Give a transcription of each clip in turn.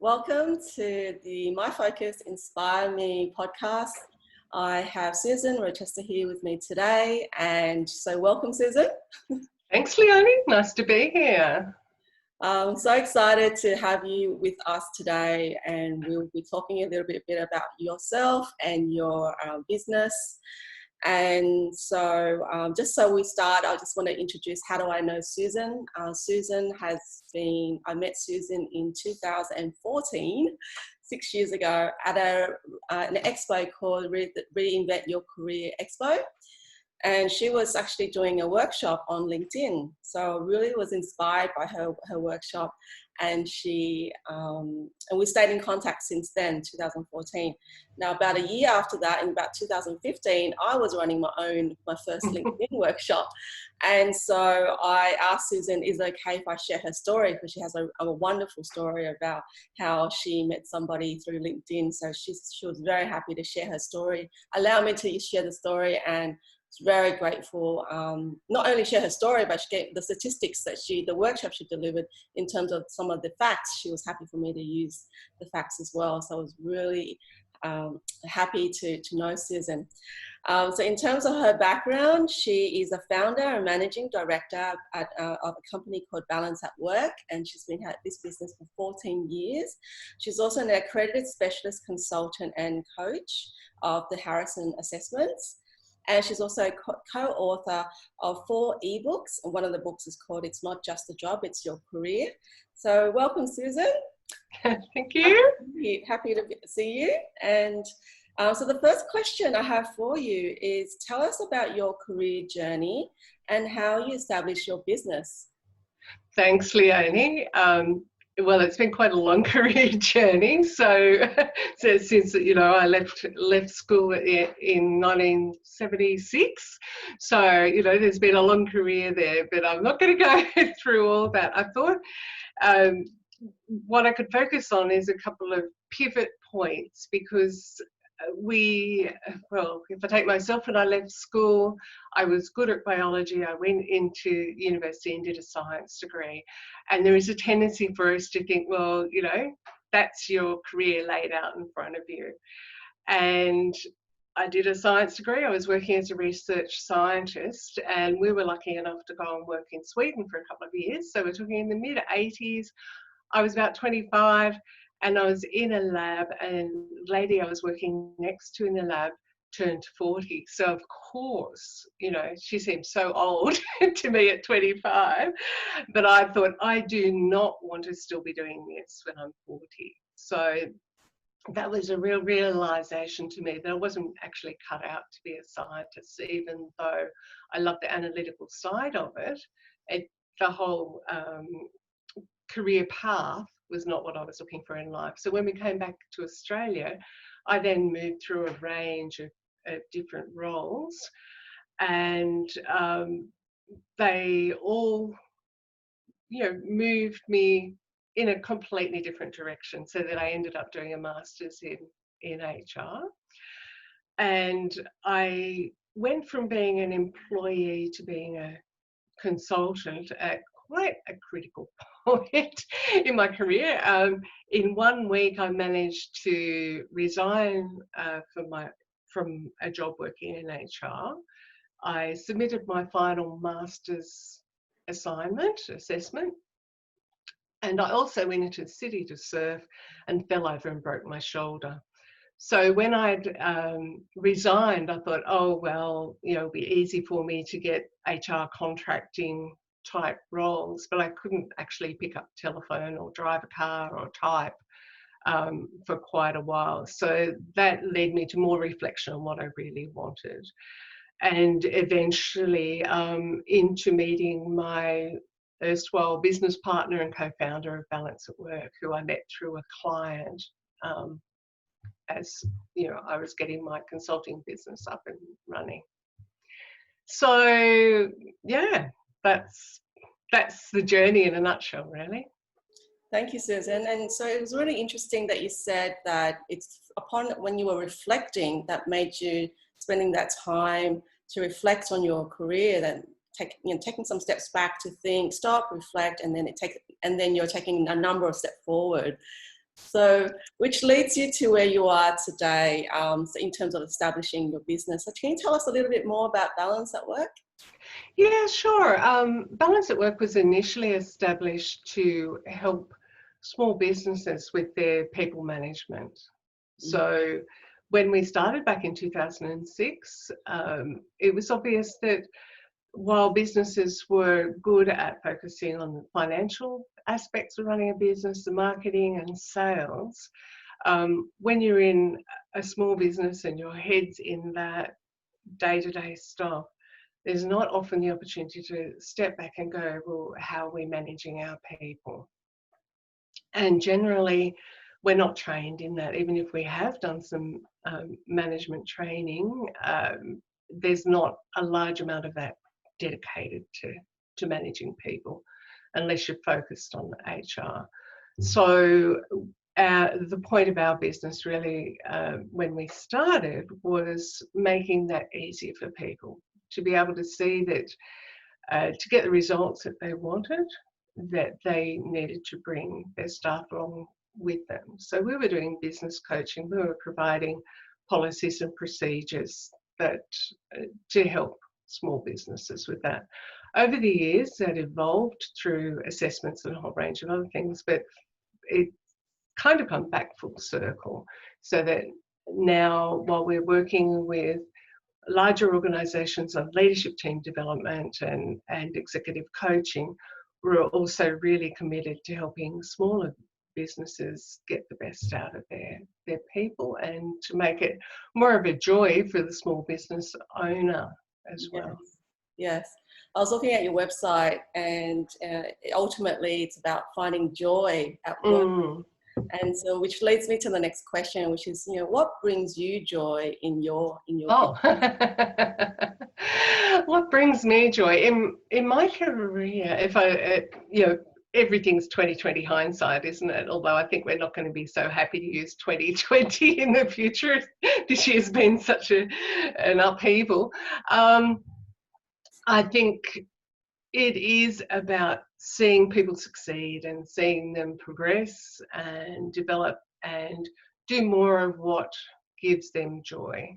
Welcome to the My Focus Inspire Me podcast. I have Susan Rochester here with me today, and so welcome, Susan. Thanks, Leonie. Nice to be here. I'm so excited to have you with us today, and we'll be talking a little bit about yourself and your business. And so just so we start, I just want to introduce how do I know Susan. I met Susan in 2014, 6 years ago, at an expo called Reinvent Your Career Expo. And she was actually doing a workshop on LinkedIn. So I really was inspired by her workshop. And and we stayed in contact since then, 2014. Now, about a year after that, in about 2015, I was running my first LinkedIn workshop. And so I asked Susan, is it okay if I share her story? Because she has a wonderful story about how she met somebody through LinkedIn. So she was very happy to share her story, allow me to share the story, and very grateful, not only share her story, but she gave the statistics that the workshop she delivered in terms of some of the facts. She was happy for me to use the facts as well. So I was really happy to know Susan. So in terms of her background, she is a founder and managing director of a company called Balance at Work, and she's been at this business for 14 years. She's also an accredited specialist consultant and coach of the Harrison Assessments. And she's also a co-author of 4 ebooks. And one of the books is called It's Not Just a Job, It's Your Career. So welcome, Susan. Thank you. Happy to see you. And so the first question I have for you is, tell us about your career journey and how you established your business. Thanks, Leonie. Well, it's been quite a long career journey. So since I left school in 1976, so there's been a long career there. But I'm not going to go through all that. I thought what I could focus on is a couple of pivot points, because if I take myself, when I left school, I was good at biology. I went into university and did a science degree. And there is a tendency for us to think, well, that's your career laid out in front of you. And I did a science degree. I was working as a research scientist, and we were lucky enough to go and work in Sweden for a couple of years. So we're talking in the mid-80s. I was about 25. And I was in a lab, and the lady I was working next to in the lab turned 40. So of course, she seemed so old to me at 25. But I thought, I do not want to still be doing this when I'm 40. So that was a real realization to me that I wasn't actually cut out to be a scientist, even though I love the analytical side of it. The whole career path was not what I was looking for in life. So when we came back to Australia, I then moved through a range of different roles, and they all, moved me in a completely different direction, so that I ended up doing a master's in HR. And I went from being an employee to being a consultant at quite a critical point in my career. In 1 week, I managed to resign from a job working in HR. I submitted my final master's assessment, and I also went into the city to surf and fell over and broke my shoulder. So when I'd resigned, I thought, oh, well, it'll be easy for me to get HR contracting type roles, but I couldn't actually pick up the telephone or drive a car or type for quite a while. So that led me to more reflection on what I really wanted, and eventually into meeting my erstwhile business partner and co-founder of Balance at Work, who I met through a client as I was getting my consulting business up and running. So yeah, that's the journey in a nutshell, really. Thank you, Susan. And so it was really interesting that you said that it's when you were reflecting that made you spending that time to reflect on your career, that taking some steps back to think, stop, reflect, and then you're taking a number of steps forward. So, which leads you to where you are today, so in terms of establishing your business. So can you tell us a little bit more about Balance at Work? Yeah, sure. Balance at Work was initially established to help small businesses with their people management. So when we started back in 2006, it was obvious that while businesses were good at focusing on the financial aspects of running a business, the marketing and sales, when you're in a small business and your head's in that day-to-day stuff, there's not often the opportunity to step back and go, well, how are we managing our people? And generally, we're not trained in that. Even if we have done some management training, there's not a large amount of that dedicated to managing people unless you're focused on HR. So the point of our business really, when we started, was making that easier for people to be able to see that to get the results that they wanted, that they needed to bring their staff along with them. So we were doing business coaching, we were providing policies and procedures that to help small businesses with that. Over the years, that evolved through assessments and a whole range of other things, but it kind of come back full circle, so that now, while we're working with larger organisations on leadership team development and executive coaching, we're also really committed to helping smaller businesses get the best out of their people, and to make it more of a joy for the small business owner as well. Yes. I was looking at your website, and ultimately it's about finding joy at work. And so, which leads me to the next question, which is, what brings you joy in your What brings me joy in my career? If I, everything's 2020 hindsight, isn't it? Although I think we're not going to be so happy to use 2020 in the future. This year's been such an upheaval. I think it is about seeing people succeed and seeing them progress and develop and do more of what gives them joy.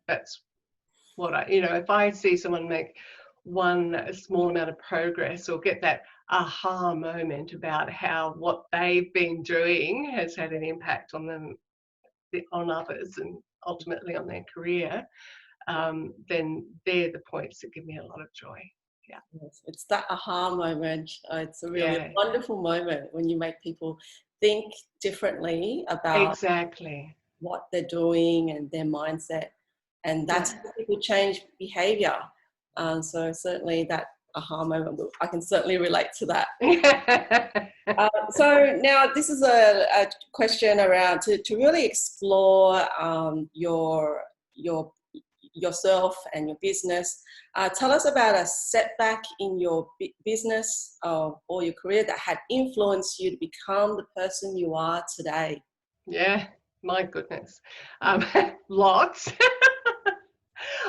That's what if I see someone make a small amount of progress, or get that aha moment about how what they've been doing has had an impact on them, on others, and ultimately on their career, then they're the points that give me a lot of joy. Yeah. Yes, it's that aha moment. It's a really wonderful moment when you make people think differently about exactly what they're doing and their mindset, and that's how people change behavior. So certainly that aha moment, I can certainly relate to that. So now this is a question around to really explore yourself and your business. Tell us about a setback in your business or your career that had influenced you to become the person you are today. Yeah, my goodness. Lots.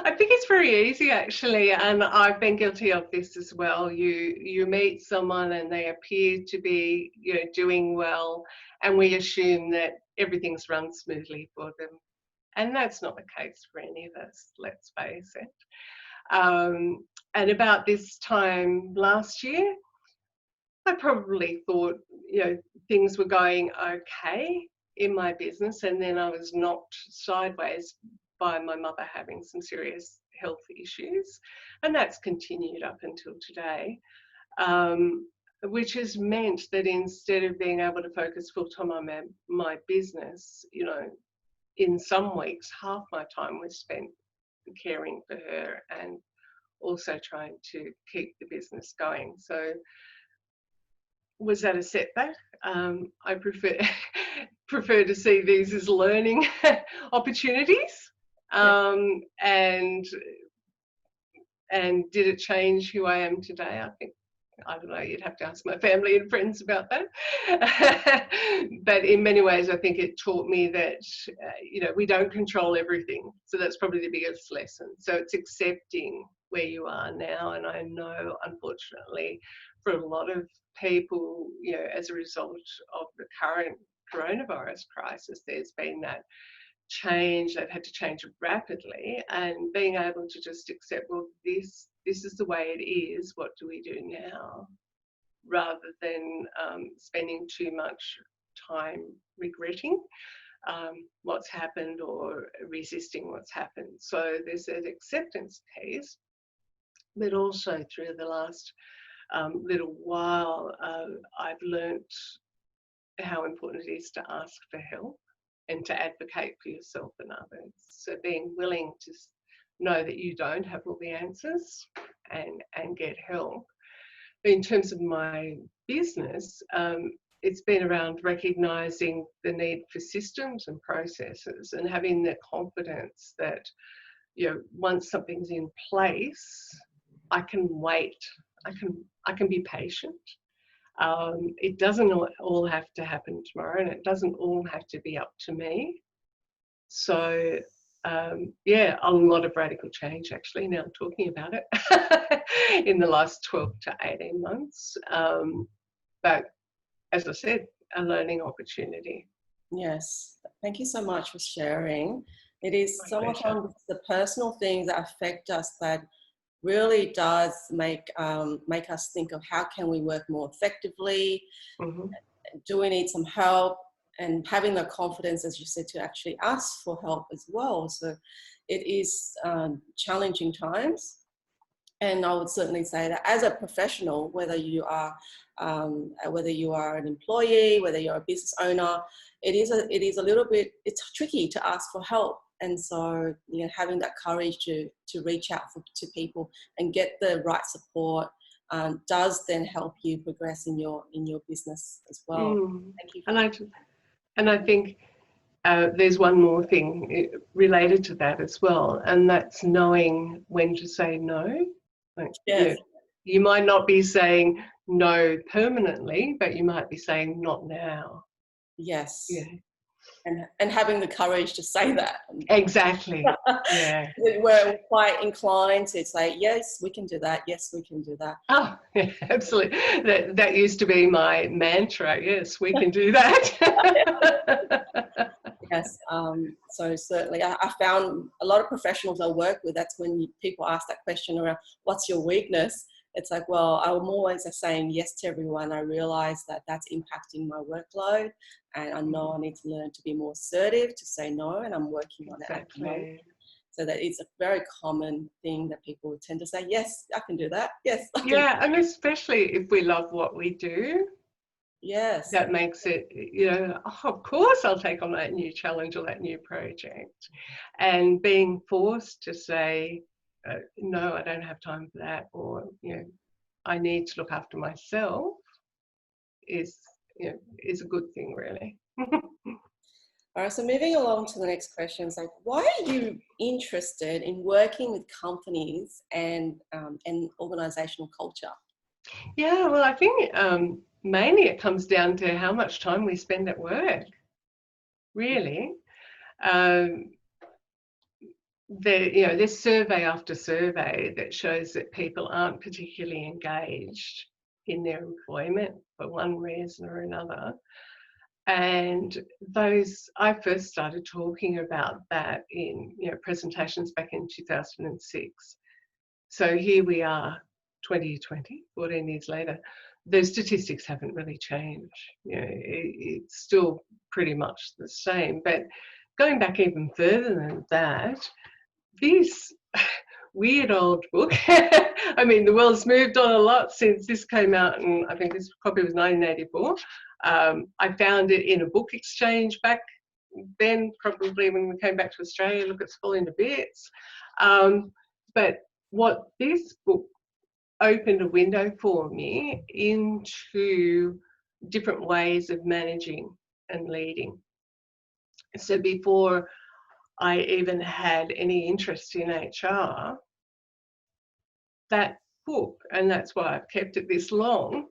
I think it's very easy, actually, and I've been guilty of this as well. You meet someone and they appear to be doing well, and we assume that everything's run smoothly for them. And that's not the case for any of us, let's face it. And about this time last year, I probably thought, things were going okay in my business, and then I was knocked sideways by my mother having some serious health issues, and that's continued up until today, which has meant that instead of being able to focus full-time on my business, in some weeks, half my time was spent caring for her and also trying to keep the business going. So was that a setback? I prefer to see these as learning opportunities. And did it change who I am today? I don't know, you'd have to ask my family and friends about that. But in many ways, I think it taught me that, we don't control everything. So that's probably the biggest lesson. So it's accepting where you are now. And I know, unfortunately, for a lot of people, you know, as a result of the current coronavirus crisis, there's been that change. They've had to change rapidly, and being able to just accept, well, this is the way it is. What do we do now? Rather than spending too much time regretting what's happened or resisting what's happened. So there's an acceptance piece, but also through the last little while, I've learnt how important it is to ask for help and to advocate for yourself and others. So being willing to know that you don't have all the answers and get help. But in terms of my business, it's been around recognising the need for systems and processes and having the confidence that, you know, once something's in place, I can wait. I can be patient. It doesn't all have to happen tomorrow, and it doesn't all have to be up to me. So yeah, a lot of radical change actually, now I'm talking about it, in the last 12 to 18 months. But as I said, a learning opportunity. Yes, thank you so much for sharing. It is so much on the personal things that affect us that really does make us think of how can we work more effectively. Mm-hmm. Do we need some help? And having the confidence, as you said, to actually ask for help as well. So it is challenging times. And I would certainly say that as a professional, whether you are an employee, whether you're a business owner, it is a little bit, it's tricky to ask for help. And so, you know, having that courage to reach out to people and get the right support does then help you progress in your business as well. Thank you. And I think there's one more thing related to that as well, and that's knowing when to say no. Like, yes. You might not be saying no permanently, but you might be saying not now. Yes. Yeah. And having the courage to say that. Exactly. Yeah. We're quite inclined to say, yes, we can do that. Yes, we can do that. Oh, yeah, absolutely. That used to be my mantra. Yes, we can do that. Yes. So certainly I found a lot of professionals I work with, that's when people ask that question around what's your weakness? It's like, well, I'm always saying yes to everyone. I realize that that's impacting my workload, and I know I need to learn to be more assertive, to say no, and I'm working on it at the moment. So that it's a very common thing that people tend to say, yes, I can do that. Yes. Yeah, and especially if we love what we do. Yes. That makes it, of course I'll take on that new challenge or that new project. And being forced to say, no, I don't have time for that, or, I need to look after myself is a good thing, really. All right, so moving along to the next question is like, why are you interested in working with companies and organisational culture? Yeah, well, I think mainly it comes down to how much time we spend at work, really. There's survey after survey that shows that people aren't particularly engaged in their employment for one reason or another. And I first started talking about that in presentations back in 2006. So here we are, 2020, 14 years later. The statistics haven't really changed. It's still pretty much the same. But going back even further than that, this weird old book, I mean, the world's moved on a lot since this came out, and I think this copy was 1984. I found it in a book exchange back then, probably when we came back to Australia. Look, it's falling to bits. But what this book opened a window for me into different ways of managing and leading. So before I even had any interest in HR, that book, and that's why I've kept it this long,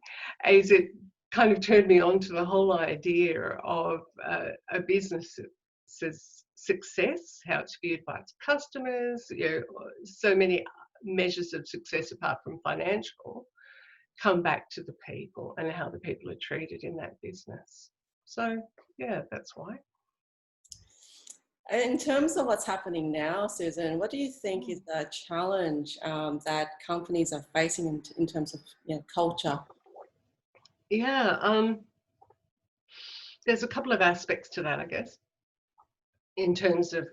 is it kind of turned me on to the whole idea of a business's success, how it's viewed by its customers, so many measures of success apart from financial come back to the people and how the people are treated in that business. So, yeah, that's why. In terms of what's happening now, Susan, what do you think is the challenge that companies are facing in terms of culture? Yeah, there's a couple of aspects to that, I guess, in terms of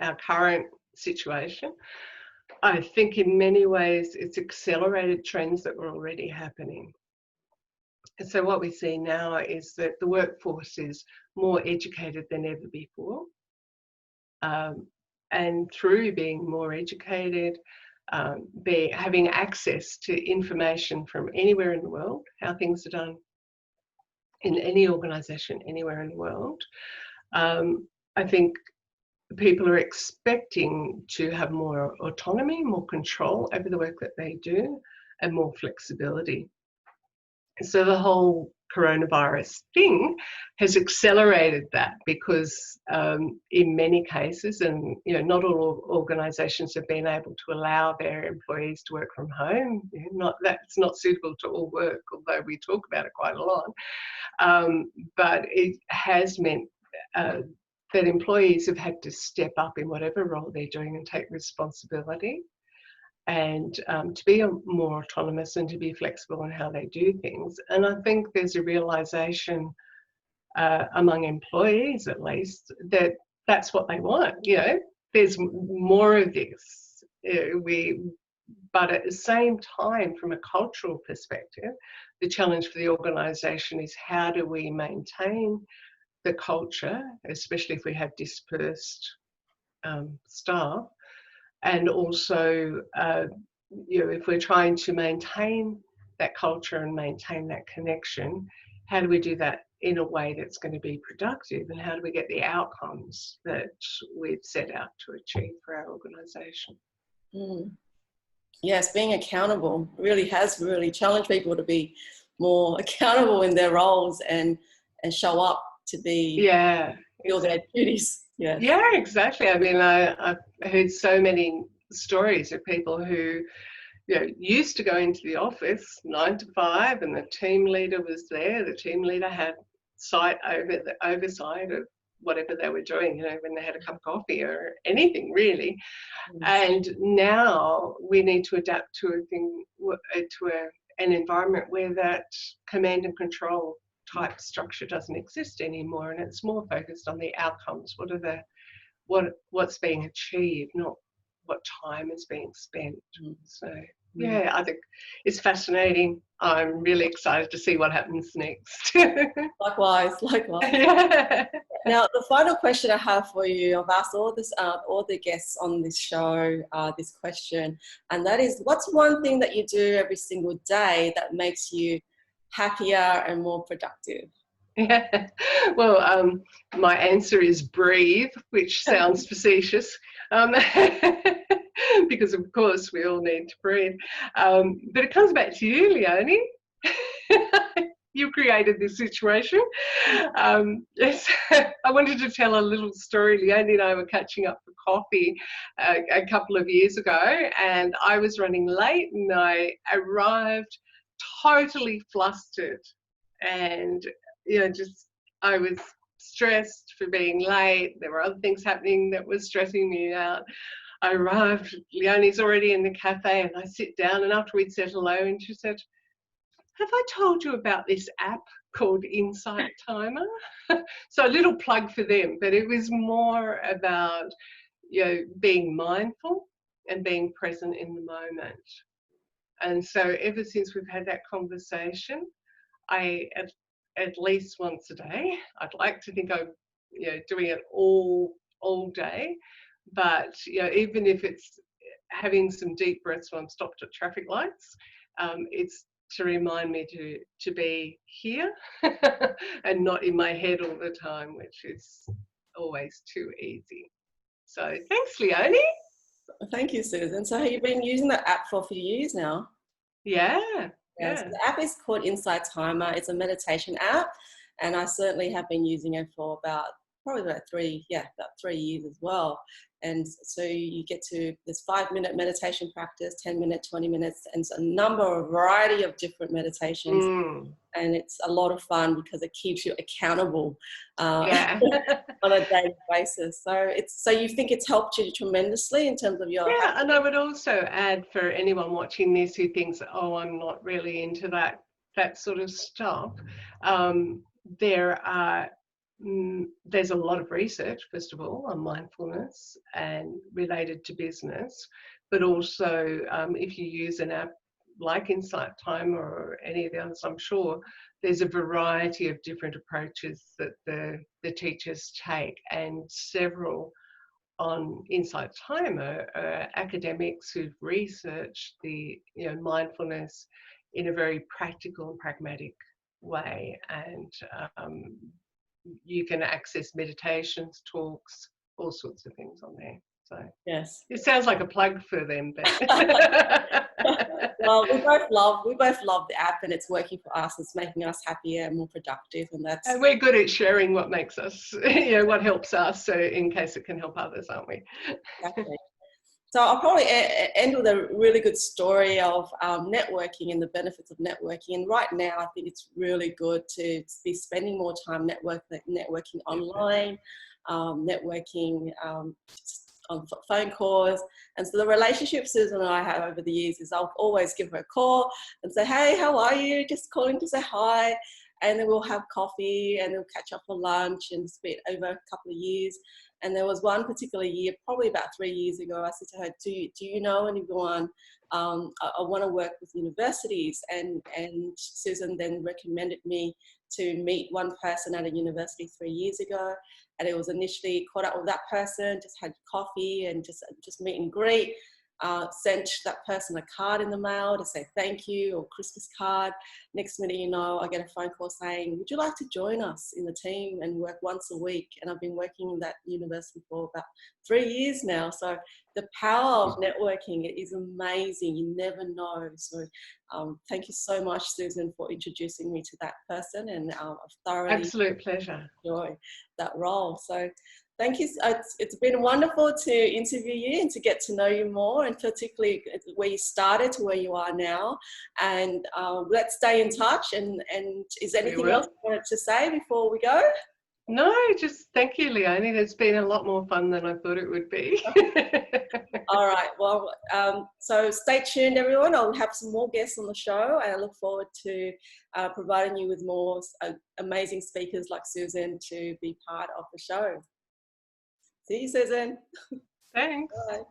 our current situation. I think in many ways it's accelerated trends that were already happening. And so what we see now is that the workforce is more educated than ever before. And through being more educated, having access to information from anywhere in the world, how things are done in any organisation anywhere in the world, I think people are expecting to have more autonomy, more control over the work that they do, and more flexibility. So the whole coronavirus thing has accelerated that because in many cases, and not all organisations have been able to allow their employees to work from home. That's not suitable to all work, although we talk about it quite a lot. But it has meant that employees have had to step up in whatever role they're doing and take responsibility, and to be more autonomous and to be flexible in how they do things. And I think there's a realisation among employees, at least, that that's what they want. There's more of this. But at the same time, from a cultural perspective, the challenge for the organisation is how do we maintain the culture, especially if we have dispersed staff, and also if we're trying to maintain that culture and maintain that connection, how do we do that in a way that's going to be productive, and how do we get the outcomes that we've set out to achieve for our organisation? Yes, being accountable has really challenged people to be more accountable in their roles and show up to be feel their duties. Yeah, exactly. I mean, I've heard so many stories of people who used to go into the office 9 to 5, and the team leader was there. The team leader had oversight of whatever they were doing, when they had a cup of coffee or anything really. And now we need to adapt to an environment where that command and control type structure doesn't exist anymore, and it's more focused on the outcomes. What's being achieved, not what time is being spent. So yeah, I think it's fascinating. I'm really excited to see what happens next. Likewise. Yeah. Now, the final question I have for you, I've asked all the guests on this show this question, and that is, what's one thing that you do every single day that makes you happier and more productive? Yeah. Well, my answer is breathe, which sounds facetious, because of course we all need to breathe. But it comes back to you, Leonie. You created this situation. Yes, I wanted to tell a little story. Leonie and I were catching up for coffee a couple of years ago, and I was running late, and I arrived totally flustered, and I was stressed for being late. There were other things happening that was stressing me out. I arrived, Leonie's already in the cafe, and I sit down, and after we'd said hello, and she said, "Have I told you about this app called Insight Timer?" So a little plug for them, but it was more about being mindful and being present in the moment. And so ever since we've had that conversation, I at least once a day, I'd like to think I'm doing it all day, but even if it's having some deep breaths when I'm stopped at traffic lights, it's to remind me to be here and not in my head all the time, which is always too easy. So thanks, Leonie. Thank you, Susan. So you've been using the app for a few years now? Yeah. So the app is called Insight Timer. It's a meditation app, and I certainly have been using it for about probably about 3 years as well. And so you get to this 5-minute meditation practice, 10-minute, 20 minutes, and a variety of different meditations. And it's a lot of fun because it keeps you accountable Yeah. on a daily basis. So you think it's helped you tremendously in terms of your Yeah, and I would also add for anyone watching this who thinks, oh, I'm not really into that sort of stuff, there's a lot of research, first of all, on mindfulness and related to business, but also if you use an app like Insight Time or any of the others, I'm sure there's a variety of different approaches that the teachers take, and several on Insight Time are academics who've researched the mindfulness in a very practical and pragmatic way, and you can access meditations, talks, all sorts of things on there. So yes. it sounds like a plug for them, but Well, we both love the app, and it's working for us. It's making us happier and more productive, and we're good at sharing what makes us, what helps us, so in case it can help others, aren't we? exactly. So I'll probably end with a really good story of networking and the benefits of networking. And right now, I think it's really good to be spending more time networking online, networking on phone calls. And so the relationship Susan and I have over the years is I'll always give her a call and say, hey, how are you? Just calling to say hi. And then we'll have coffee and we'll catch up for lunch and spend over a couple of years. And there was one particular year, probably about 3 years ago, I said to her, do you know anyone? I want to work with universities. And Susan then recommended me to meet one person at a university 3 years ago. And it was initially caught up with that person, just had coffee and just meet and greet. Sent that person a card in the mail to say thank you, or Christmas card. Next minute, you know, I get a phone call saying, would you like to join us in the team and work once a week? And I've been working in that university for about 3 years now. So the power of networking is amazing. You never know. So thank you so much, Susan, for introducing me to that person, and I've thoroughly absolute pleasure. Enjoy that role. So thank you. It's been wonderful to interview you and to get to know you more, and particularly where you started to where you are now. And let's stay in touch. And is there anything else you wanted to say before we go? No, just thank you, Leonie. It's been a lot more fun than I thought it would be. All right. Well, so stay tuned, everyone. I'll have some more guests on the show, and I look forward to providing you with more amazing speakers like Susan to be part of the show. See you, Susan. Thanks. Bye.